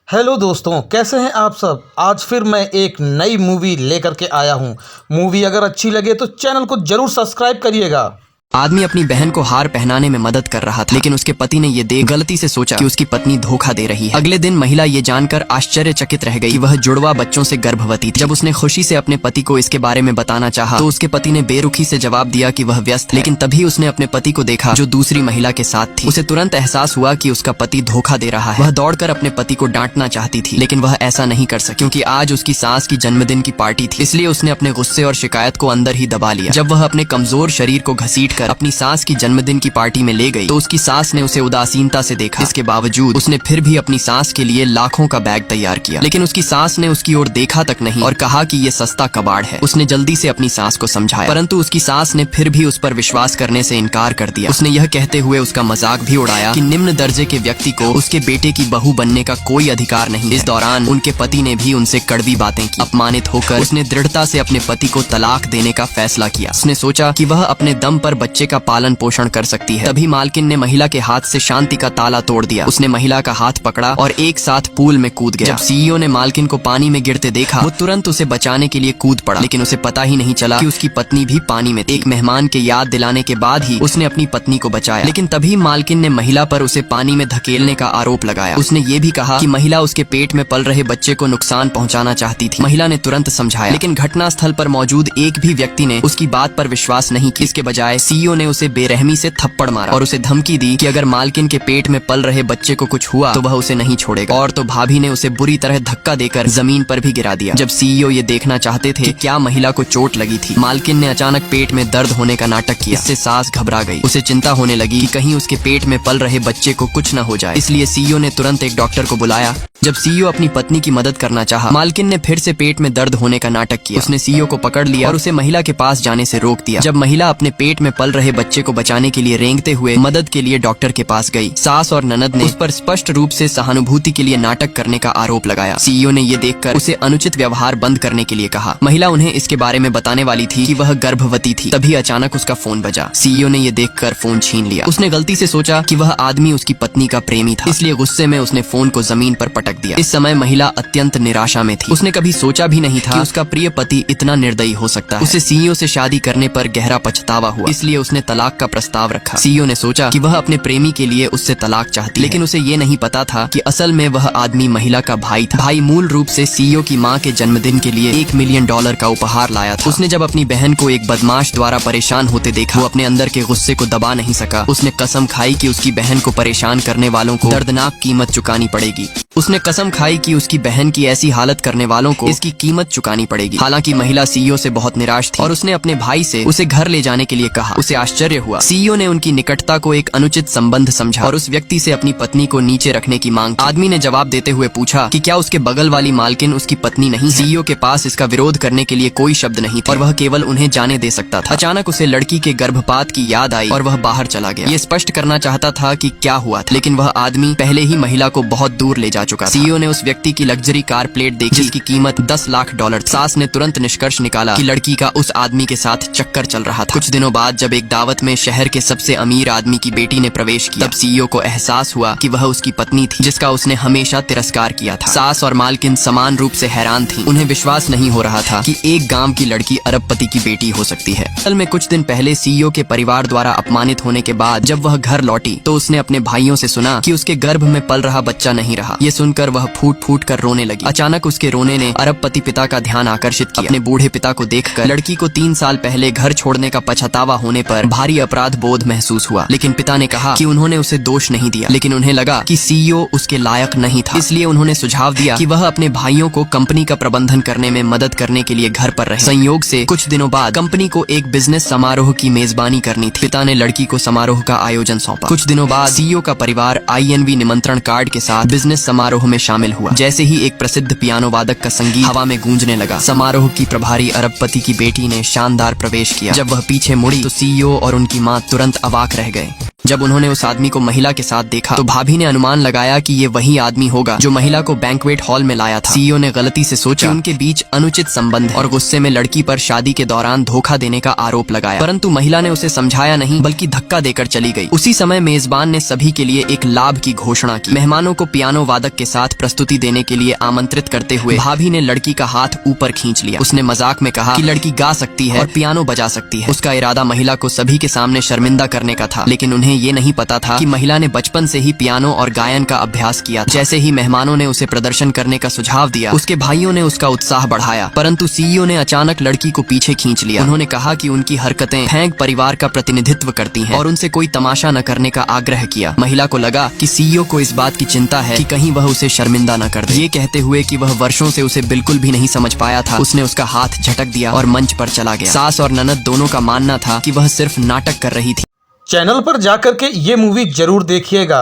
Hello दोस्तों, कैसे हैं आप सब। आज फिर मैं एक नई मूवी लेकर के आया हूं। मूवी अगर अच्छी लगे तो चैनल को जरूर सब्सक्राइब करिएगा। आदमी अपनी बहन को हार पहनाने में मदद कर रहा था, लेकिन उसके पति ने ये देख गलती से सोचा कि उसकी पत्नी धोखा दे रही है। अगले दिन महिला ये जानकर आश्चर्यचकित रह गई कि वह जुड़वा बच्चों से गर्भवती थी। जब उसने खुशी से अपने पति को इसके बारे में बताना चाहा, तो उसके पति ने बेरुखी से जवाब दिया कि वह व्यस्त है। लेकिन तभी उसने अपने पति को देखा जो दूसरी महिला के साथ थी। उसे तुरंत एहसास हुआ कि उसका पति धोखा दे रहा है। वह दौड़कर अपने पति को डांटना चाहती थी, लेकिन वह ऐसा नहीं कर सकी क्योंकि आज उसकी सास की जन्मदिन की पार्टी थी। इसलिए उसने अपने गुस्से और शिकायत को अंदर ही दबा लिया। जब वह अपने कमजोर शरीर को घसीटकर अपनी सास की जन्मदिन की पार्टी में ले गई, तो उसकी सास ने उसे उदासीनता से देखा। इसके बावजूद उसने फिर भी अपनी सास के लिए लाखों का बैग तैयार किया, लेकिन उसकी सास ने उसकी ओर देखा तक नहीं और कहा कि ये सस्ता कबाड़ है। उसने जल्दी से अपनी सास को समझाया, परंतु उसकी सास ने फिर भी उस पर विश्वास करने से इनकार कर दिया। उसने यह कहते हुए उसका मजाक भी उड़ाया कि निम्न दर्जे के व्यक्ति को उसके बेटे की बहू बनने का कोई अधिकार नहीं है। इस दौरान उनके पति ने भी उनसे कड़वी बातें की। अपमानित होकर उसने दृढ़ता से अपने पति को तलाक देने का फैसला किया। उसने सोचा कि वह अपने दम पर बच्चे का पालन पोषण कर सकती है। तभी मालकिन ने महिला के हाथ से शांति का ताला तोड़ दिया। उसने महिला का हाथ पकड़ा और एक साथ पूल में कूद गया। जब सीईओ ने मालकिन को पानी में गिरते देखा, वो तुरंत उसे बचाने के लिए कूद पड़ा, लेकिन उसे पता ही नहीं चला कि उसकी पत्नी भी पानी में थी। एक मेहमान के याद दिलाने के बाद ही उसने अपनी पत्नी को बचाया, लेकिन तभी मालकिन ने महिला पर उसे पानी में धकेलने का आरोप लगाया। उसने ये भी कहा कि महिला उसके पेट में पल रहे बच्चे को नुकसान पहुंचाना चाहती थी। महिला ने तुरंत समझाया, लेकिन घटनास्थल पर मौजूद एक भी व्यक्ति ने उसकी बात पर विश्वास नहीं किया। इसके बजाय सीईओ ने उसे बेरहमी से थप्पड़ मारा और उसे धमकी दी कि अगर मालकिन के पेट में पल रहे बच्चे को कुछ हुआ तो वह उसे नहीं छोड़ेगा। और तो भाभी ने उसे बुरी तरह धक्का देकर जमीन पर भी गिरा दिया। जब सीईओ ये देखना चाहते थे कि क्या महिला को चोट लगी थी, मालकिन ने अचानक पेट में दर्द होने का नाटक किया। इससे सास घबरा गई। उसे चिंता होने लगी कि कहीं उसके पेट में पल रहे बच्चे को कुछ न हो जाए। इसलिए सीईओ ने तुरंत एक डॉक्टर को बुलाया। जब सीईओ अपनी पत्नी की मदद करना चाहा, मालकिन ने फिर से पेट में दर्द होने का नाटक किया। उसने सीईओ को पकड़ लिया और उसे महिला के पास जाने से रोक दिया। जब महिला अपने पेट में पल रहे बच्चे को बचाने के लिए रेंगते हुए मदद के लिए डॉक्टर के पास गई, सास और ननद ने उस पर स्पष्ट रूप से सहानुभूति के लिए नाटक करने का आरोप लगाया। सीईओ ने ये देखकर उसे अनुचित व्यवहार बंद करने के लिए कहा। महिला उन्हें इसके बारे में बताने वाली थी कि वह गर्भवती थी। तभी अचानक उसका फोन बजा। सीईओ ने ये देखकर फोन छीन लिया। उसने गलती से सोचा कि वह आदमी उसकी पत्नी का प्रेमी था, इसलिए गुस्से में उसने फोन को जमीन पर पटक दिया। इस समय महिला अत्यंत निराशा में थी। उसने कभी सोचा भी नहीं था कि उसका प्रिय पति इतना निर्दयी हो सकता है। उसे सीईओ से शादी करने पर गहरा पछतावा हुआ, इसलिए उसने तलाक का प्रस्ताव रखा। सीईओ ने सोचा कि वह अपने प्रेमी के लिए उससे तलाक चाहती है, लेकिन उसे ये नहीं पता था कि असल में वह आदमी महिला का भाई था। भाई मूल रूप से सीईओ की मां के जन्मदिन के लिए $1 मिलियन का उपहार लाया था। उसने जब अपनी बहन को एक बदमाश द्वारा परेशान होते देखा, वो अपने अंदर के गुस्से को दबा नहीं सका। उसने कसम खाई कि उसकी बहन को परेशान करने वालों को दर्दनाक कीमत चुकानी पड़ेगी। उसने कसम खाई कि उसकी बहन की ऐसी हालत करने वालों को इसकी कीमत चुकानी पड़ेगी। हालांकि महिला सीईओ से बहुत निराश थी और उसने अपने भाई से उसे घर ले जाने के लिए कहा। उसे आश्चर्य हुआ। सीईओ ने उनकी निकटता को एक अनुचित संबंध समझा और उस व्यक्ति से अपनी पत्नी को नीचे रखने की मांग की। आदमी ने जवाब देते हुए पूछा कि क्या उसके बगल वाली मालकिन उसकी पत्नी नहीं है? सीईओ के पास इसका विरोध करने के लिए कोई शब्द नहीं थे और वह केवल उन्हें जाने दे सकता था। अचानक उसे लड़की के गर्भपात की याद आई और वह बाहर चला गया। ये स्पष्ट करना चाहता था कि क्या हुआ था, लेकिन वह आदमी पहले ही महिला को बहुत दूर ले जा चुका था। सीईओ ने उस व्यक्ति की लग्जरी कार प्लेट देखी जिसकी कीमत $10 लाख। सास ने तुरंत निष्कर्ष निकाला कि लड़की का उस आदमी के साथ चक्कर चल रहा था। कुछ दिनों बाद जब एक दावत में शहर के सबसे अमीर आदमी की बेटी ने प्रवेश किया, तब सीईओ को एहसास हुआ कि वह उसकी पत्नी थी जिसका उसने हमेशा तिरस्कार किया था। सास और मालकिन समान रूप से हैरान थी। उन्हें विश्वास नहीं हो रहा था कि एक गांव की लड़की अरबपति की बेटी हो सकती है। असल में कुछ दिन पहले सीईओ के परिवार द्वारा अपमानित होने के बाद जब वह घर लौटी, तो उसने अपने भाइयों से सुना कि उसके गर्भ में पल रहा बच्चा नहीं रहा। ये सुनकर वह फूट फूट कर रोने लगी। अचानक उसके रोने ने अरबपति पिता का ध्यान आकर्षित किया। अपने बूढ़े पिता को देखकर लड़की को 3 साल पहले घर छोड़ने का पछतावा होने पर भारी अपराध बोध महसूस हुआ, लेकिन पिता ने कहा कि उन्होंने उसे दोष नहीं दिया, लेकिन उन्हें लगा कि सीईओ उसके लायक नहीं था। इसलिए उन्होंने सुझाव दिया कि वह अपने भाइयों को कंपनी का प्रबंधन करने में मदद करने के लिए घर पर रहे। संयोग से कुछ दिनों बाद कंपनी को एक बिजनेस समारोह की मेजबानी करनी थी। पिता ने लड़की को समारोह का आयोजन सौंपा। कुछ दिनों बाद सीईओ का परिवार INV निमंत्रण कार्ड के साथ बिजनेस समारोह में शामिल हुआ। जैसे ही एक प्रसिद्ध पियानो वादक का संगीत हवा में गूंजने लगा, समारोह की प्रभारी अरबपति की बेटी ने शानदार प्रवेश किया। जब वह पीछे मुड़ी तो सीईओ और उनकी मां तुरंत अवाक रह गए। जब उन्होंने उस आदमी को महिला के साथ देखा तो भाभी ने अनुमान लगाया कि ये वही आदमी होगा जो महिला को बैंक्वेट हॉल में लाया था। सीईओ ने गलती से सोचा कि उनके बीच अनुचित संबंध है और गुस्से में लड़की पर शादी के दौरान धोखा देने का आरोप लगाया, परंतु महिला ने उसे समझाया नहीं बल्कि धक्का देकर चली गई। उसी समय मेजबान ने सभी के लिए एक लाभ की घोषणा की। मेहमानों को पियानो वादक के साथ प्रस्तुति देने के लिए आमंत्रित करते हुए भाभी ने लड़की का हाथ ऊपर खींच लिया। उसने मजाक में कहा कि लड़की गा सकती है और पियानो बजा सकती है। उसका इरादा महिला को सभी के सामने शर्मिंदा करने का था, लेकिन उन्हें ये नहीं पता था कि महिला ने बचपन से ही पियानो और गायन का अभ्यास किया। जैसे ही मेहमानों ने उसे प्रदर्शन करने का सुझाव दिया, उसके भाइयों ने उसका उत्साह बढ़ाया, परंतु सीईओ ने अचानक लड़की को पीछे खींच लिया। उन्होंने कहा कि उनकी हरकतें हैंग परिवार का प्रतिनिधित्व करती हैं और उनसे कोई तमाशा न करने का आग्रह किया। महिला को लगा कि सीईओ को इस बात की चिंता है कि कहीं वह उसे शर्मिंदा न कर दे। ये कहते हुए कि वह वर्षों से उसे बिल्कुल भी नहीं समझ पाया था, उसने उसका हाथ झटक दिया और मंच पर चला गया। सास और ननद दोनों का मानना था कि वह सिर्फ नाटक कर रही थी। चैनल पर जाकर के ये मूवी जरूर देखिएगा।